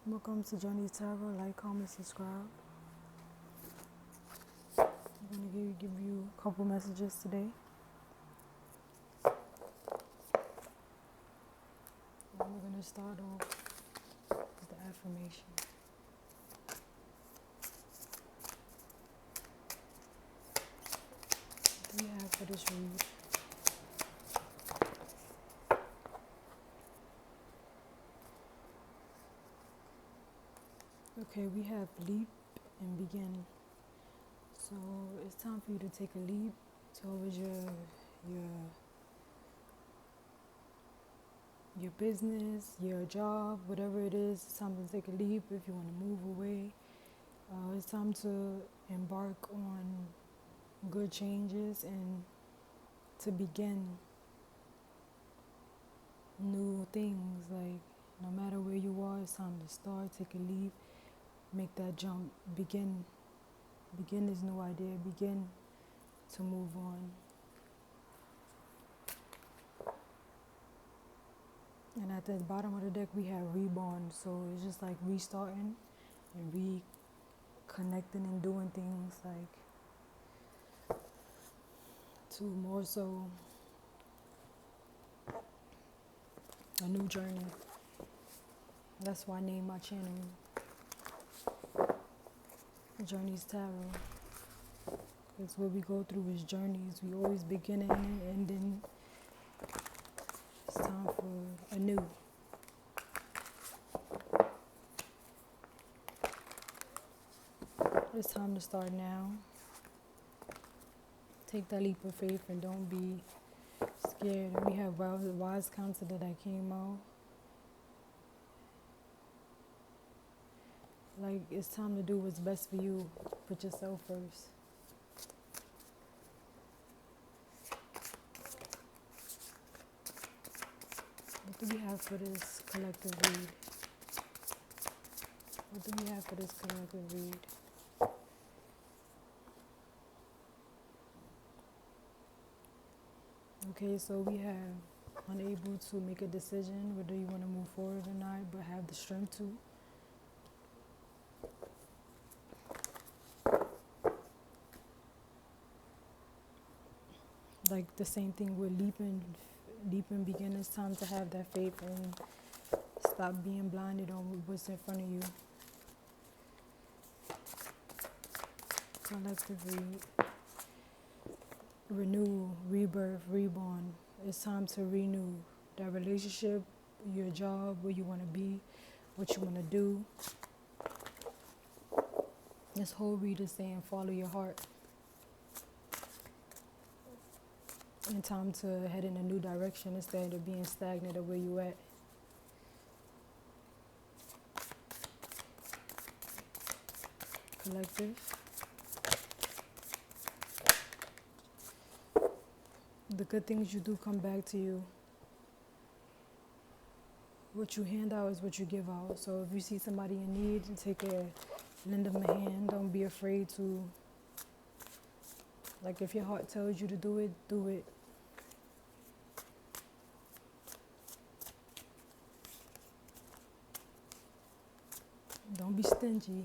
Welcome to JourneysTarot. Like, comment, subscribe. I'm going to give you a couple messages today. And we're going to start off with the affirmation. What do we have for this read? Okay, we have leap and begin. So it's time for you to take a leap towards your business, your job, whatever it is. It's time to take a leap if you want to move away. It's time to embark on good changes and to begin new things. Like, no matter where you are, it's time to start, take a leap, make that jump, begin this new idea, begin to move on. And at the bottom of the deck we have reborn, so it's just like restarting and reconnecting and doing things like to more so a new journey. That's why I named my channel JourneysTarot. Because what we go through is journeys. We always beginning and ending. It's time for a new. It's time to start now. Take that leap of faith and don't be scared. And we have wise counsel that came out. Like, it's time to do what's best for you. Put yourself first. What do we have for this collective read? What do we have for this collective read? Okay, so we have unable to make a decision whether you want to move forward or not, but have the strength to. Like the same thing with leaping begin. It's time to have that faith and stop being blinded on what's in front of you. Collective read. Renew, rebirth, reborn. It's time to renew that relationship, your job, where you want to be, what you want to do. This whole read is saying follow your heart. And time to head in a new direction instead of being stagnant at where you at. Collective. The good things you do come back to you. What you hand out is what you give out. So if you see somebody in need, lend them a hand. Don't be afraid to. Like, if your heart tells you to do it, do it. Don't be stingy.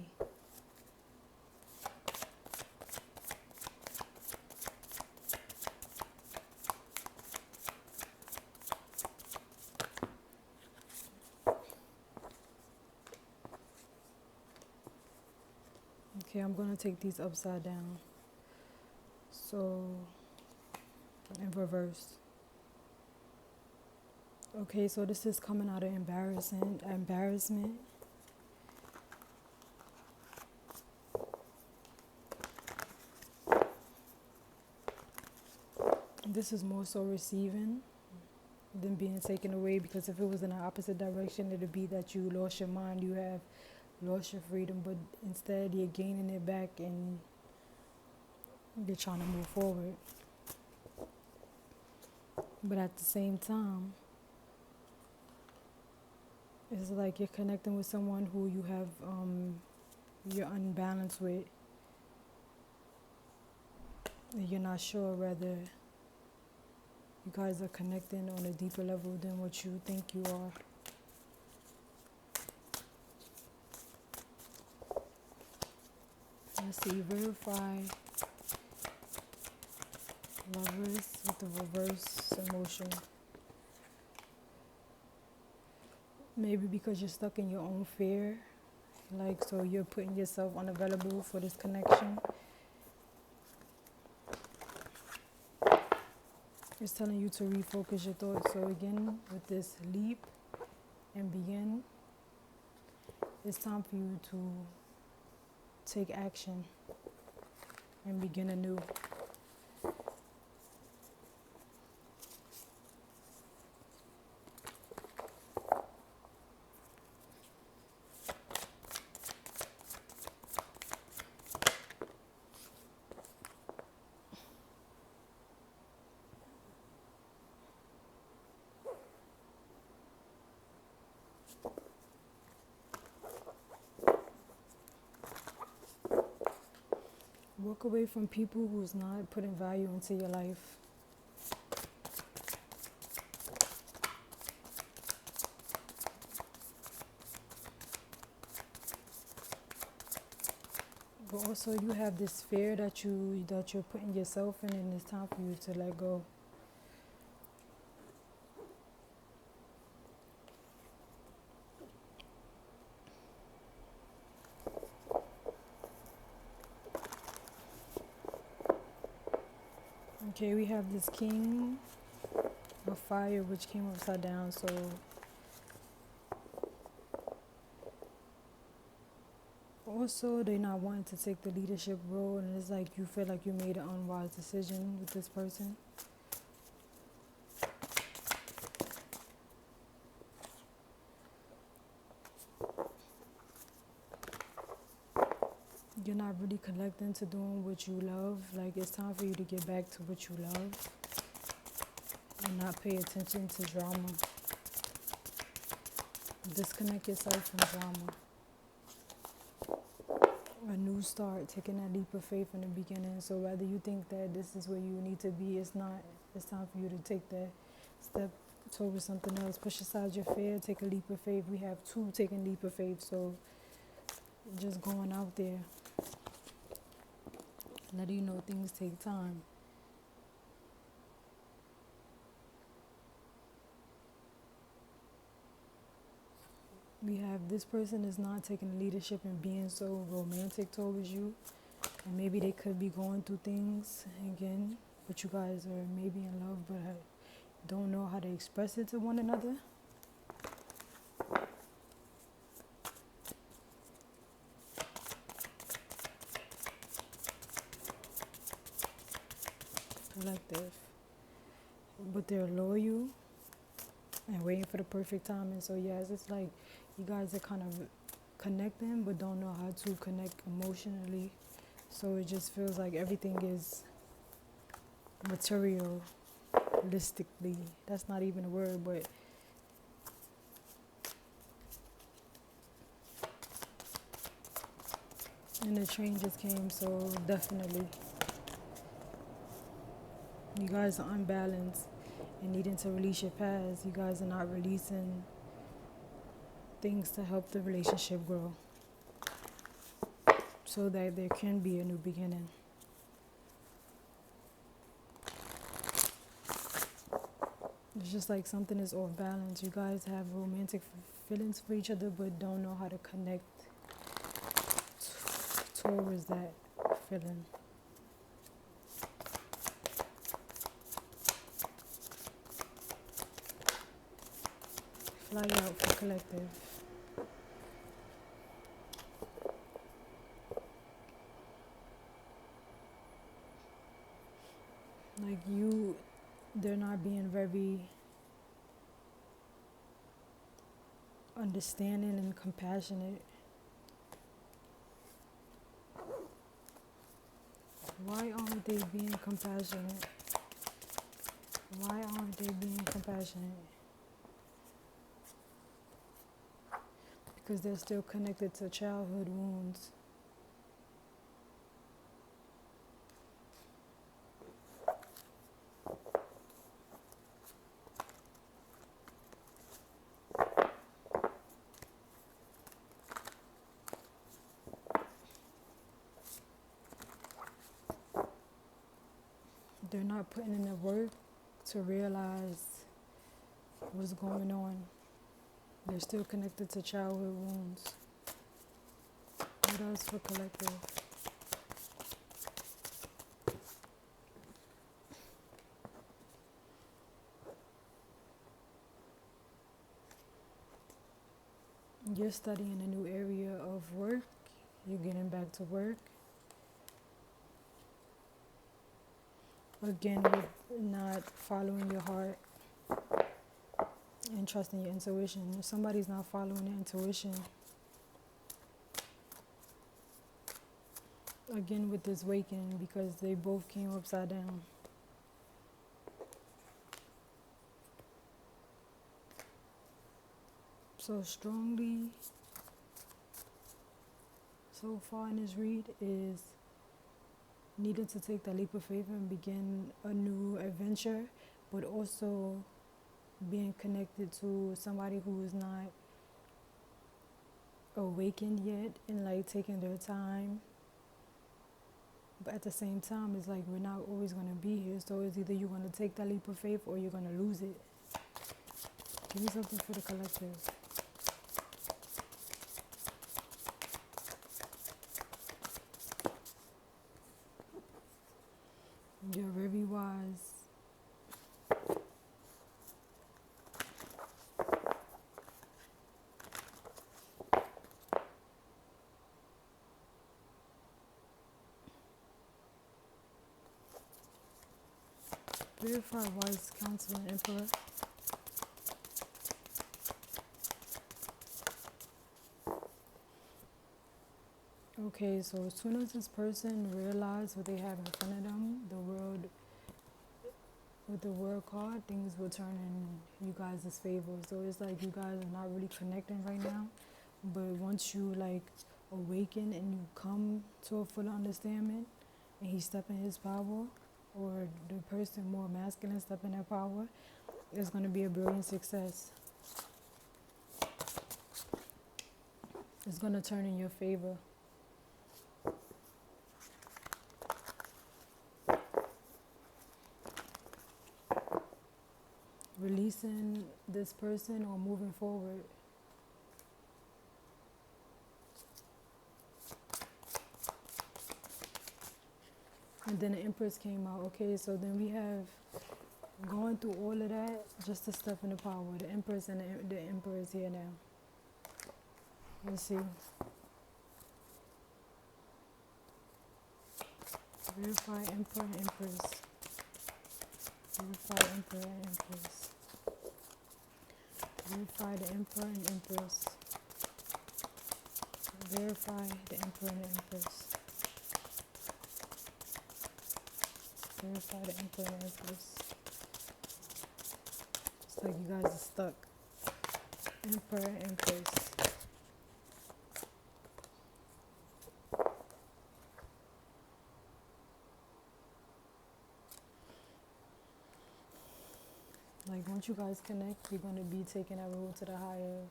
Okay, I'm going to take these upside down. So, in reverse. Okay, so this is coming out of embarrassment. This is more so receiving than being taken away, because if it was in the opposite direction, it would be that you lost your mind, you have lost your freedom, but instead you're gaining it back and you're trying to move forward. But at the same time, it's like you're connecting with someone who you have, you're unbalanced with. And you're not sure whether you guys are connecting on a deeper level than what you think you are. see verify Lovers with the reverse emotion. Maybe because you're stuck in your own fear, like, so you're putting yourself unavailable for this connection. It's telling you to refocus your thoughts. So again, with this leap and begin, it's time for you to take action and begin anew. Walk away from people who's not putting value into your life. But also you have this fear that you're putting yourself in, and it's time for you to let go. Okay, we have this King of Fire, which came upside down. So also they're not wanting to take the leadership role, and it's like you feel like you made an unwise decision with this person. You're not really connecting to doing what you love. Like, it's time for you to get back to what you love and not pay attention to drama. Disconnect yourself from drama. A new start, taking that leap of faith in the beginning. So whether you think that this is where you need to be, it's not. It's time for you to take that step towards something else. Push aside your fear, take a leap of faith. We have two taking leap of faith, so just going out there. Let you know things take time. We have this person is not taking leadership and being so romantic towards you. And maybe they could be going through things again, but you guys are maybe in love, but don't know how to express it to one another. Collective. But they're loyal and waiting for the perfect time. And so yes, it's like you guys are kind of connecting but don't know how to connect emotionally. So it just feels like everything is materialistically. That's not even a word, but and the train just came, so definitely you guys are unbalanced and needing to release your past. You guys are not releasing things to help the relationship grow so that there can be a new beginning. It's just like something is off balance. You guys have romantic feelings for each other but don't know how to connect towards that feeling. Fly out for collective. Like they're not being very understanding and compassionate. Why aren't they being compassionate? Why aren't they being compassionate? Because they're still connected to childhood wounds. they're not putting in the work to realize what's going on. They're still connected to childhood wounds. What else for collective? You're studying a new area of work. You're getting back to work. Again, with not following your heart and trusting your intuition. If somebody's not following their intuition, again with this waking, because they both came upside down. So strongly, so far in this read, is needing to take that leap of faith and begin a new adventure, but also being connected to somebody who is not awakened yet and like taking their time. But at the same time, it's like we're not always going to be here. So it's either you're going to take that leap of faith or you're going to lose it. Give me something for the collective. You're very wise. Verify wise counsel and emperor. Okay, so as soon as this person realizes what they have in front of them, the world, with the world card, things will turn in you guys' favor. So it's like you guys are not really connecting right now, but once you like awaken and you come to a full understanding and he step in his power, or the person more masculine step in their power, it's going to be a brilliant success. It's going to turn in your favor. Releasing this person or moving forward. And then the Empress came out. Okay, so then we have going through all of that just to step in the power. The Empress and the Emperor is here now. Let's see. Verify Emperor and Empress. Verify Emperor and Empress. Verify the Emperor and Empress. Verify the Emperor and Empress. Verify the Emperor and Empress. It's like you guys are stuck. Emperor and Empress. Like once you guys connect, you're going to be taking that road to the higher.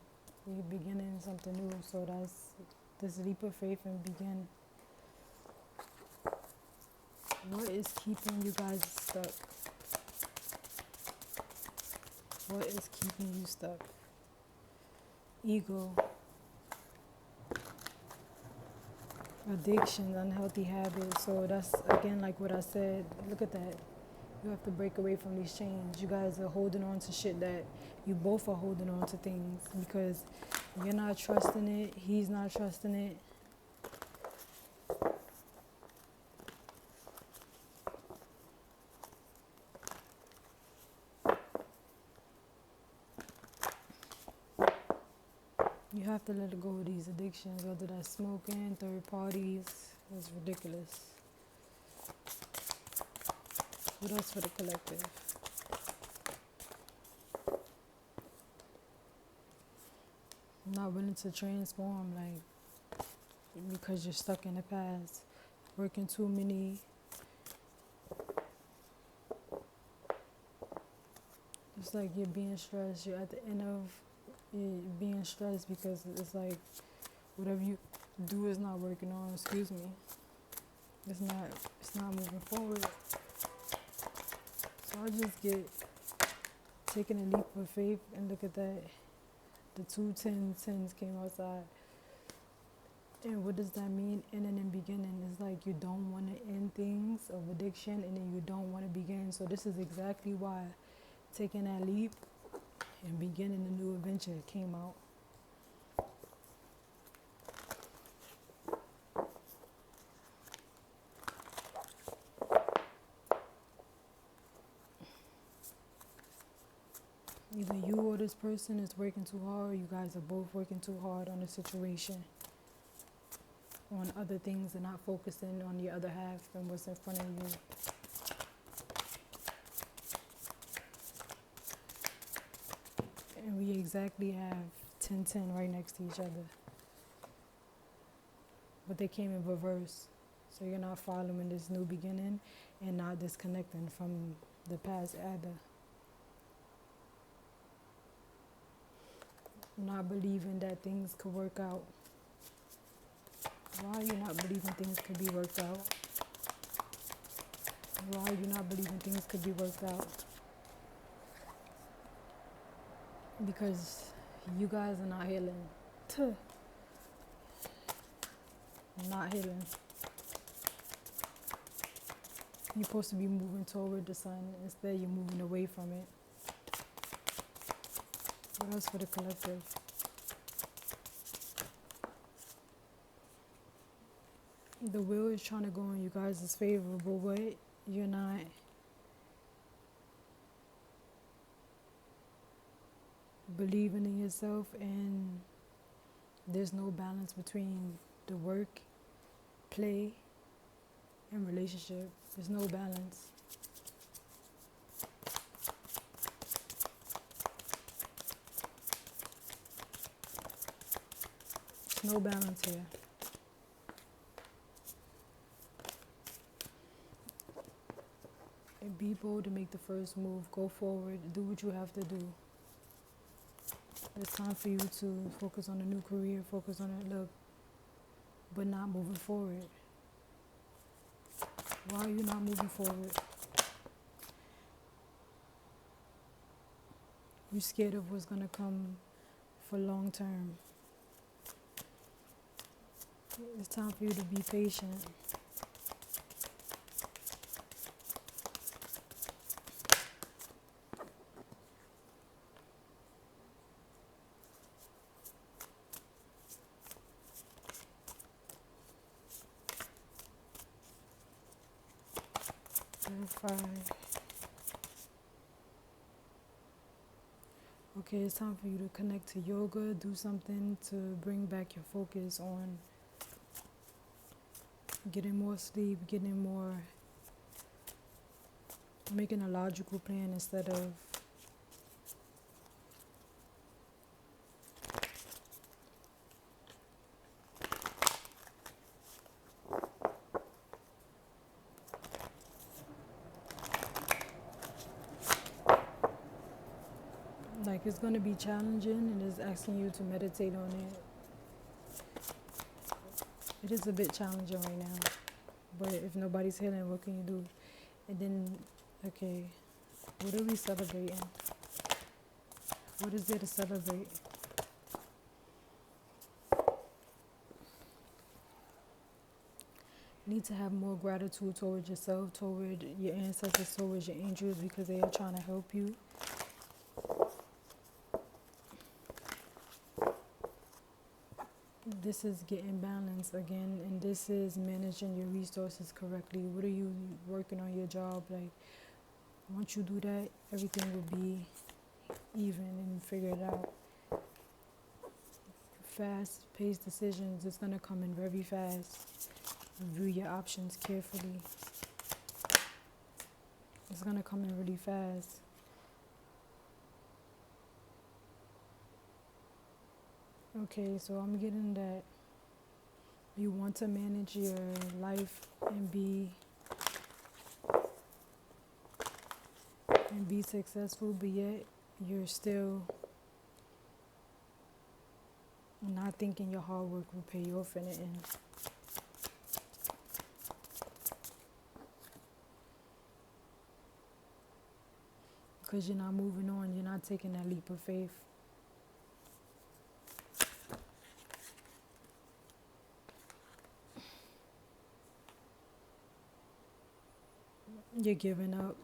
You're beginning something new. So that's this leap of faith and begin. What is keeping you guys stuck? What is keeping you stuck? Ego. Addiction, unhealthy habits. So that's again like what I said. Look at that. You have to break away from these chains. You guys are holding on to shit that you both are holding on to things because you're not trusting it. He's not trusting it. You have to let go of these addictions, whether that's smoking, third parties. It's ridiculous. What else for the collective? Not willing to transform, like, because you're stuck in the past. Working too many. It's like you're being stressed. You're at the end of being stressed because it's like whatever you do is not working on. Excuse me. It's not moving forward. So I just get taking a leap of faith and look at that. The 2 10s came outside. And what does that mean? In and in beginning. It's like you don't want to end things of addiction and then you don't want to begin. So this is exactly why taking that leap and beginning a new adventure came out. Either you or this person is working too hard, or you guys are both working too hard on the situation, on other things, and not focusing on the other half and what's in front of you. And we exactly have 10-10 right next to each other. But they came in reverse. So you're not following this new beginning and not disconnecting from the past either. Not believing that things could work out. Why are you not believing things could be worked out? Why are you not believing things could be worked out? Because you guys are not healing. Not healing. You're supposed to be moving toward the sun. Instead, you're moving away from it. What else for the collective? The wheel is trying to go in you guys' favor, but what? You're not. Believing in yourself, and there's no balance between the work, play, and relationship. There's no balance. There's no balance here. And be bold to make the first move. Go forward. Do what you have to do. It's time for you to focus on a new career, focus on that look, but not moving forward. Why are you not moving forward? You're scared of what's going to come for long term. It's time for you to be patient. Okay, it's time for you to connect to yoga, do something to bring back your focus on getting more sleep, making a logical plan instead of like, it's going to be challenging and it's asking you to meditate on it. It is a bit challenging right now, but if nobody's healing, what can you do? And then, okay, what are we celebrating? What is there to celebrate? You need to have more gratitude towards yourself, toward your ancestors, towards your angels, because they are trying to help you. This is getting balance again, and this is managing your resources correctly. What are you working on your job? Like, once you do that, everything will be even and figured out. Fast-paced decisions is going to come in very fast. Review your options carefully. It's going to come in really fast. Okay, so I'm getting that you want to manage your life and be successful, but yet you're still not thinking your hard work will pay you off in the end. because you're not moving on. You're not taking that leap of faith. You're giving up.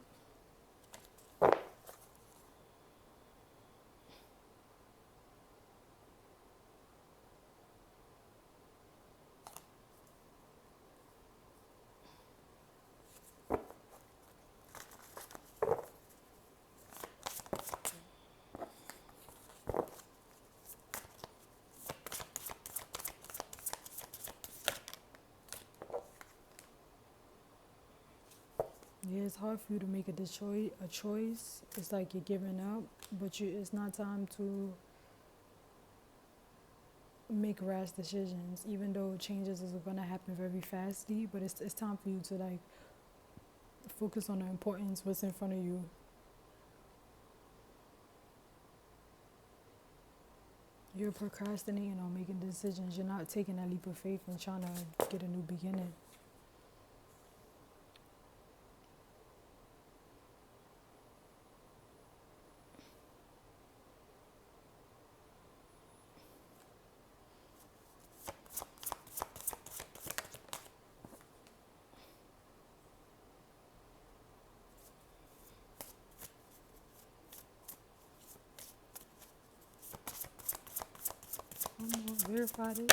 Yeah, it's hard for you to make a choice. It's like you're giving up, but it's not time to make rash decisions, even though changes is going to happen very fastly. But it's time for you to like focus on the importance, what's in front of you. You're procrastinating on making decisions. You're not taking that leap of faith and trying to get a new beginning. One more, verify this.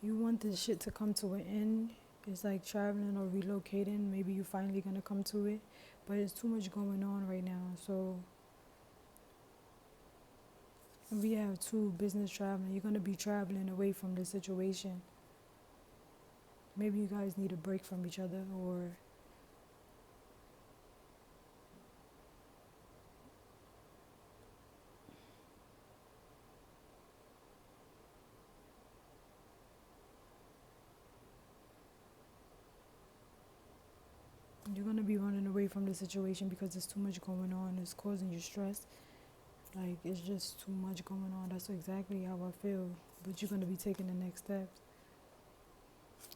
You want this shit to come to an end. It's like traveling or relocating. Maybe you're finally going to come to it. But it's too much going on right now. So we have 2 business traveling. You're going to be traveling away from the situation. Maybe you guys need a break from each other, or you're going to be running away from the situation because there's too much going on. It's causing you stress. Like, it's just too much going on. That's exactly how I feel. But you're going to be taking the next steps.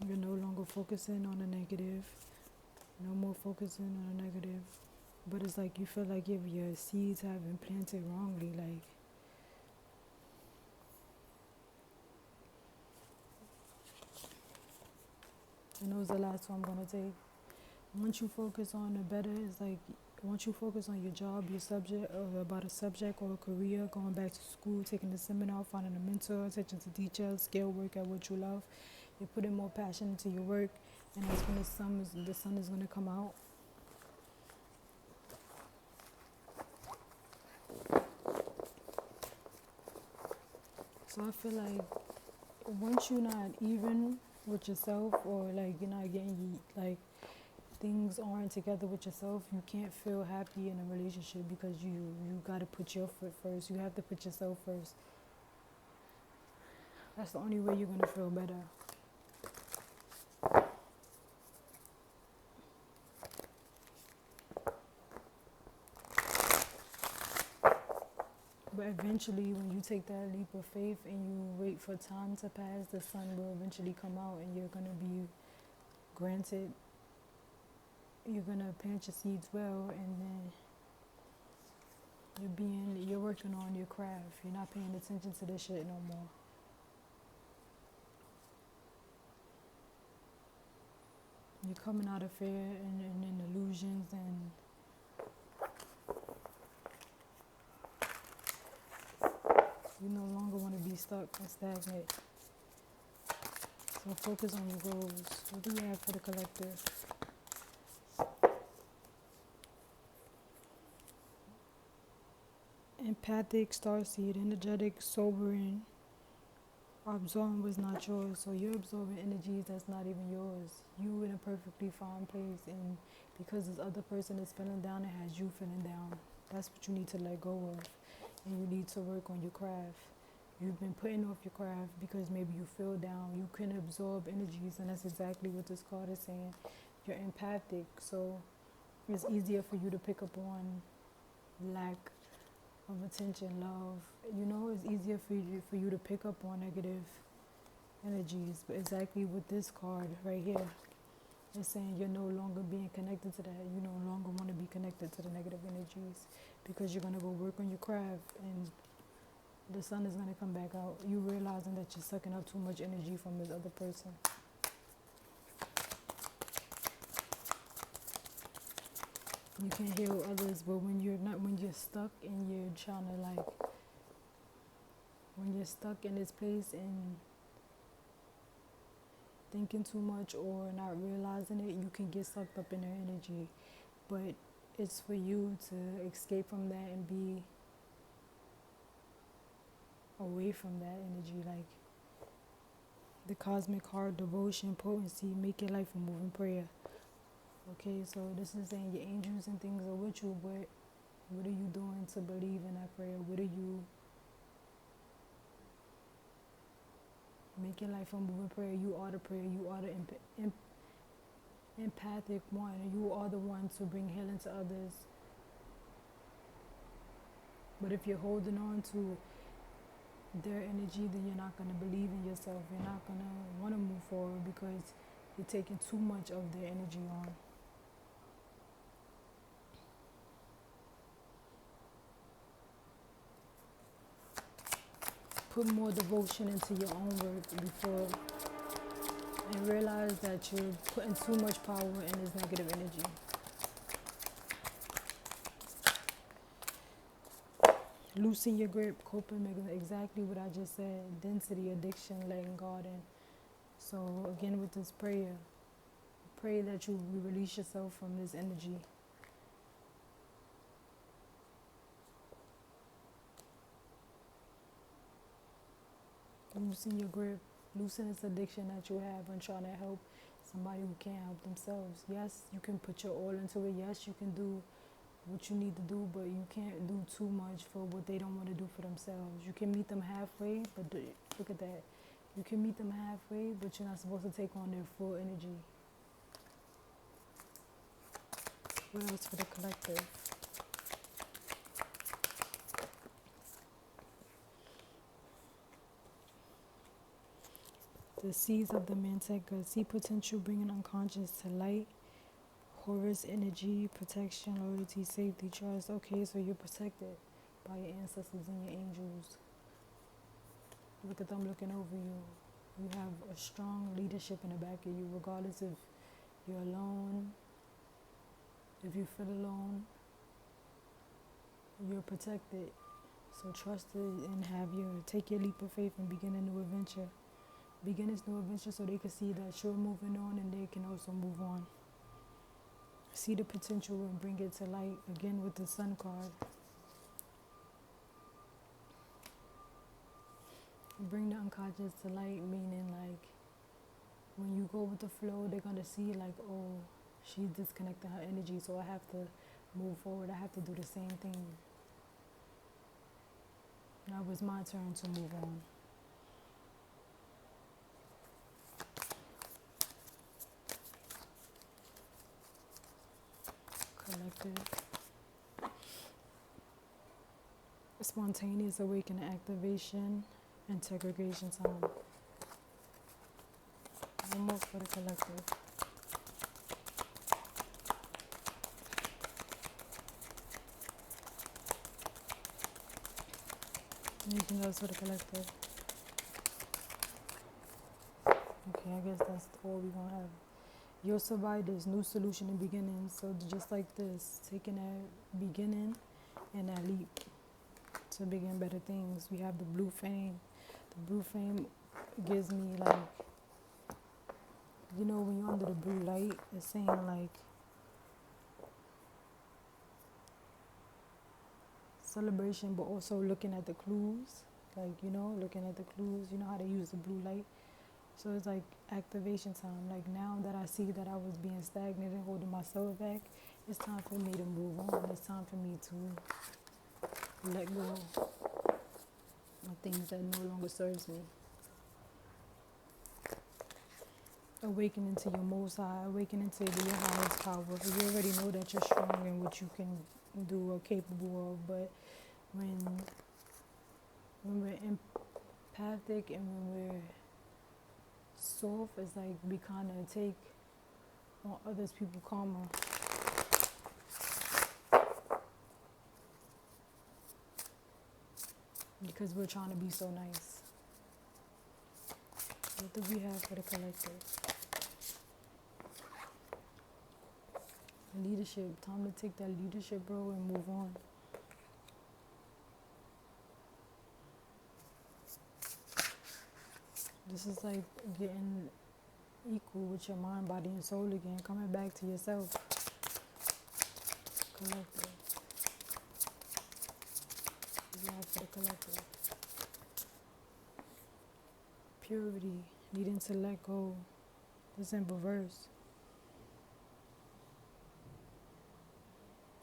You're no longer focusing on the negative. No more focusing on the negative. But it's like you feel like if your seeds have been planted wrongly, like, and those are the last one I'm going to take. Once you focus on the better, it's like, once you focus on your job, your subject, or about a subject or a career, going back to school, taking the seminar, finding a mentor, attention to details, skill, work at what you love, you're putting more passion into your work, and that's when the sun is going to come out. So I feel like once you're not even with yourself, or like you're not getting, like, things aren't together with yourself, you can't feel happy in a relationship, because you got to put your foot first. You have to put yourself first. That's the only way you're going to feel better. But eventually, when you take that leap of faith and you wait for time to pass, the sun will eventually come out, and you're going to be granted, you're going to plant your seeds well, and then you're working on your craft. You're not paying attention to this shit no more. You're coming out of fear and illusions, and you no longer want to be stuck and stagnant. So focus on your goals. What do you have for the collective? Empathic, starseed, energetic, sobering. Absorbing was not yours. So you're absorbing energies that's not even yours. You in a perfectly fine place, and because this other person is feeling down, it has you feeling down. That's what you need to let go of. And you need to work on your craft. You've been putting off your craft because maybe you feel down. You can absorb energies, and that's exactly what this card is saying. You're empathic, so it's easier for you to pick up on lack of attention, love. It's easier for you to pick up on negative energies. But exactly with this card right here, It's saying you're no longer being connected to that. You no longer want to be connected to the negative energies because you're going to go work on your craft and the sun is going to come back out. You realizing that you're sucking up too much energy from this other person. You can heal others, but when you're stuck and you're trying to when you're stuck in this place and thinking too much or not realizing it, you can get sucked up in their energy. But it's for you to escape from that and be away from that energy. Like the cosmic card, devotion, potency, make your life a moving prayer. Okay, so this is saying your angels and things are with you, but what are you doing to believe in that prayer? What are you make your life a moving prayer? You are the prayer. You are the empathic one. You are the one to bring healing to others. But if you're holding on to their energy, then you're not going to believe in yourself. You're not going to want to move forward because you're taking too much of their energy on. Put more devotion into your own work before and realize that you're putting too much power in this negative energy. Loosen your grip, coping mechanism, exactly what I just said. Density, addiction, letting God in. So again with this prayer, pray that you release yourself from this energy. Loosen your grip, loosen this addiction that you have on trying to help somebody who can't help themselves. Yes, you can put your all into it. Yes, you can do what you need to do, but you can't do too much for what they don't want to do for themselves. You can meet them halfway, but look at that. You can meet them halfway, but you're not supposed to take on their full energy. What else for the collective? The seeds of the Manteca. See potential bringing unconscious to light. Horus energy, protection, loyalty, safety, trust. Okay, so you're protected by your ancestors and your angels. Look at them looking over you. You have a strong leadership in the back of you, regardless if you're alone, if you feel alone, you're protected. So trust it and take your leap of faith and begin a new adventure. Begin this new adventure so they can see that you're moving on and they can also move on. See the potential and bring it to light. Again with the Sun card. Bring the unconscious to light, meaning like when you go with the flow, they're going to see like, oh, she's disconnecting her energy, so I have to move forward. I have to do the same thing. Now it's my turn to move on. Collective. Spontaneous awakening, activation, and segregation time. One more for the collective. Anything else for the collective? Okay, I guess that's all we're going to have. You'll survive this new solution and beginning. So just like this, taking that beginning and that leap to begin better things. We have the blue flame. The blue flame gives me like, you know, when you're under the blue light, it's saying like celebration, but also looking at the clues. Like, you know, looking at the clues. You know how they use the blue light. So it's like activation time. Like now that I see that I was being stagnant and holding myself back, it's time for me to move on. It's time for me to let go of things that no longer serves me. Awakening to your most high, awakening to your highest power. You already know that you're strong in what you can do or capable of, but when we're empathic and when we're soft, it's like we kind of take on others people's karma. Because we're trying to be so nice. What do we have for the collective? Leadership. Time to take that leadership, bro, and move on. This is like getting equal with your mind, body, and soul again. Coming back to yourself. Collective. Yeah, for the collective. Purity. Needing to let go. It's in reverse.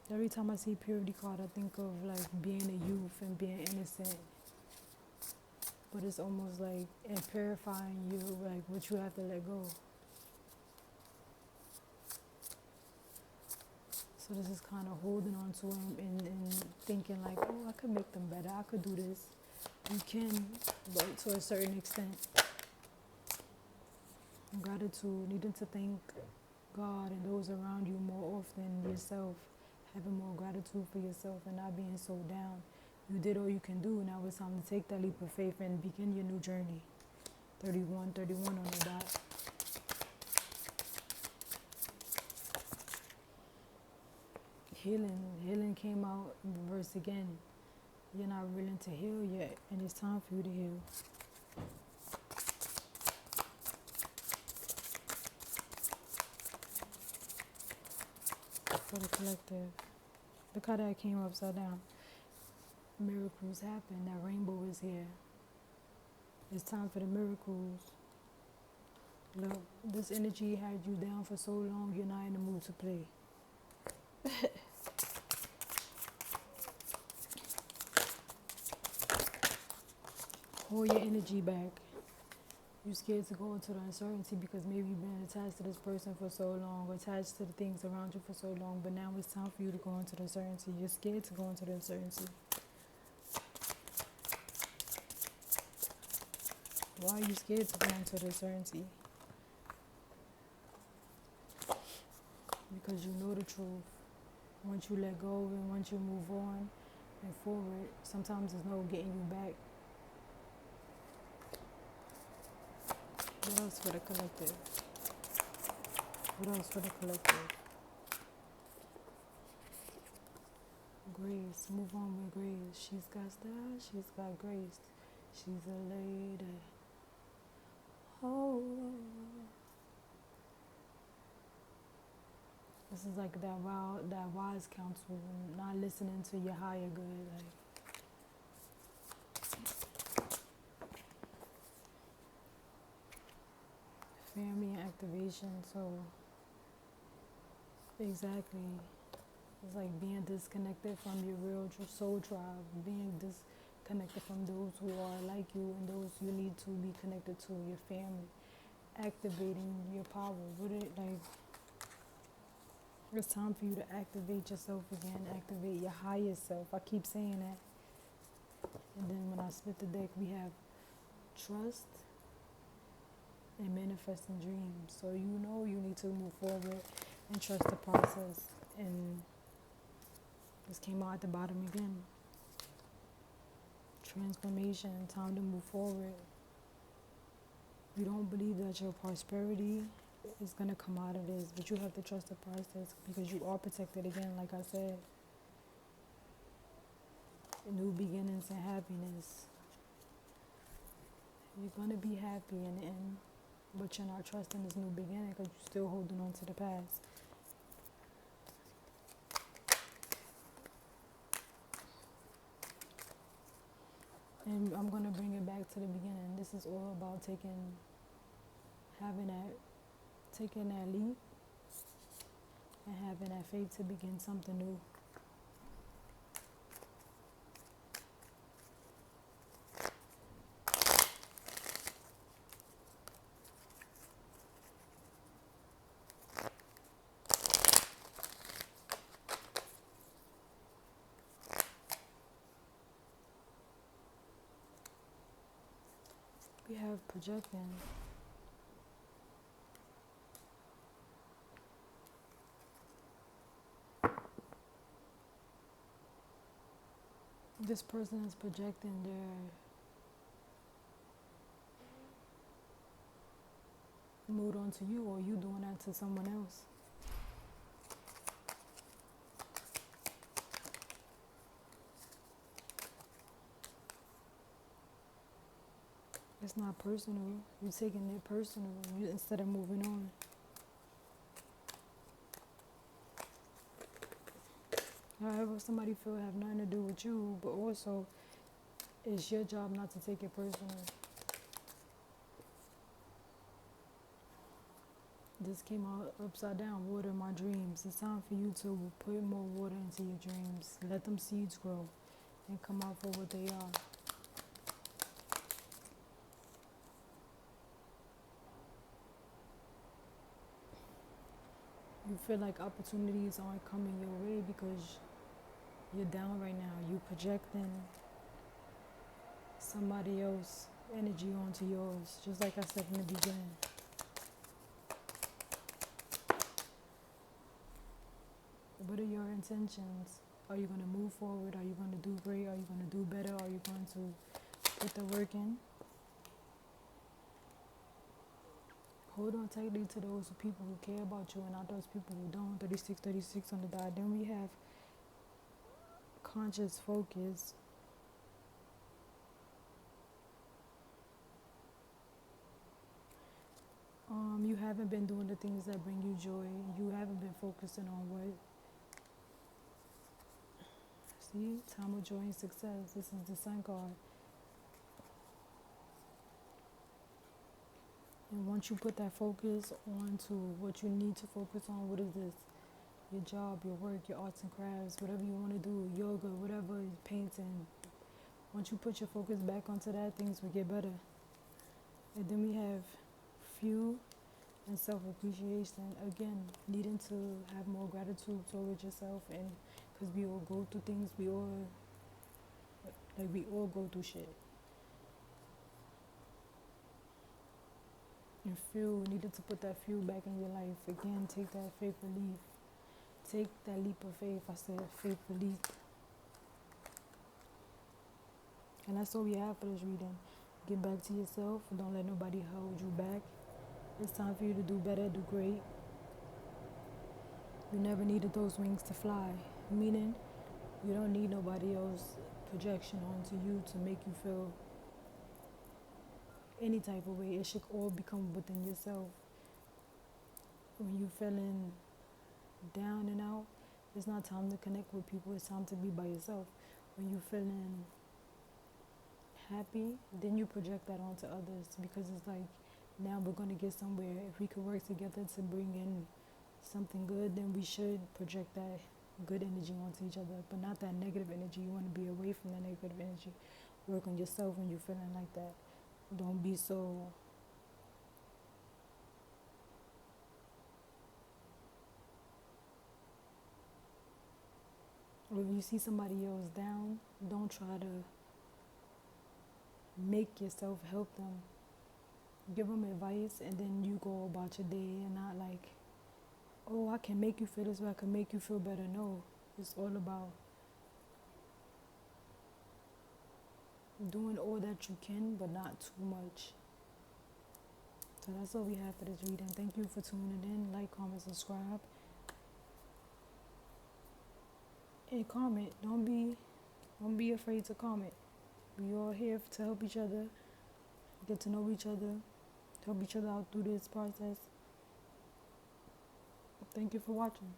Every time I see purity card, I think of like being a youth and being innocent. But it's almost like in purifying you, like what you have to let go. So this is kind of holding on to them and thinking like, oh, I could make them better. I could do this. You can, but to a certain extent. Gratitude, needing to thank God and those around you more often yourself. Having more gratitude for yourself and not being so down. You did all you can do. Now it's time to take that leap of faith and begin your new journey. 31 on the dot. Healing came out in reverse again. You're not willing to heal yet, and it's time for you to heal. For the collective. Look how that came upside down. Miracles happen. That rainbow is here. It's time for the miracles. Look, this energy had you down for so long, you're not in the mood to play. Hold your energy back. You're scared to go into the uncertainty because maybe you've been attached to this person for so long, or attached to the things around you for so long, but now it's time for you to go into the uncertainty. You're scared to go into the uncertainty. Why are you scared to go into the uncertainty? Because you know the truth. Once you let go and once you move on and forward, sometimes there's no getting you back. What else for the collective? What else for the collective? Grace. Move on with grace. She's got style. She's got grace. She's a lady. Oh. This is like that wise counsel, not listening to your higher good. Like, family and activation. So exactly, it's like being disconnected from your real soul tribe, being disconnected from those who are like you and those you need to be connected to, your family, activating your power. It's time for you to activate yourself again, activate your higher self. I keep saying that. And then when I split the deck, we have trust and manifesting dreams. So you know you need to move forward and trust the process. And this came out at the bottom again. Transformation, time to move forward. You don't believe that your prosperity is going to come out of this, but you have to trust the process because you are protected again, like I said. New beginnings and happiness. You're going to be happy in the end, but you're not trusting this new beginning because you're still holding on to the past. And I'm going to bring it back to the beginning. This is all about taking that leap and having that faith to begin something new. We have projecting. this person is projecting their mood onto you, or you doing that to someone else. It's not personal. You're taking it personal instead of moving on. However, somebody feel have nothing to do with you, but also it's your job not to take it personal. This came out upside down. Water my dreams. It's time for you to put more water into your dreams. Let them seeds grow and come out for what they are. You feel like opportunities aren't coming your way because you're down right now. You projecting somebody else's energy onto yours, just like I said in the beginning. What are your intentions? Are you going to move forward? Are you going to do great? Are you going to do better? Are you going to put the work in? Hold on tightly to those people who care about you and not those people who don't. 36 on the dot. Then we have conscious focus. You haven't been doing the things that bring you joy. You haven't been focusing on what. See, time of joy and success. This is the Sun card. And once you put that focus onto what you need to focus on, what is this? Your job, your work, your arts and crafts, whatever you want to do, yoga, whatever, painting. Once you put your focus back onto that, things will get better. And then we have fuel and self-appreciation. Again, needing to have more gratitude towards yourself, and because we all go through things, we all go through shit. And fuel, needed to put that fuel back in your life. Again, take that faithful leap. Take that leap of faith. I said faithful leap. And that's all we have for this reading. Get back to yourself. Don't let nobody hold you back. It's time for you to do better, do great. You never needed those wings to fly. Meaning, you don't need nobody else's projection onto you to make you feel any type of way. It should all become within yourself. When you're feeling down and out, it's not time to connect with people. It's time to be by yourself. When you're feeling happy, then you project that onto others, because it's like, now we're going to get somewhere. If we could work together to bring in something good, then we should project that good energy onto each other, but not that negative energy. You want to be away from that negative energy. Work on yourself when you're feeling like that. Don't be so or if you see somebody else down, don't try to make yourself help them. Give them advice, and then you go about your day, and not like, oh, I can make you feel this way, I can make you feel better. No, it's all about doing all that you can, but not too much. So that's all we have for this reading. Thank you for tuning in. Like, comment, subscribe, and comment. Don't be afraid to comment. We all here to help each other, get to know each other, help each other out through this process. Thank you for watching.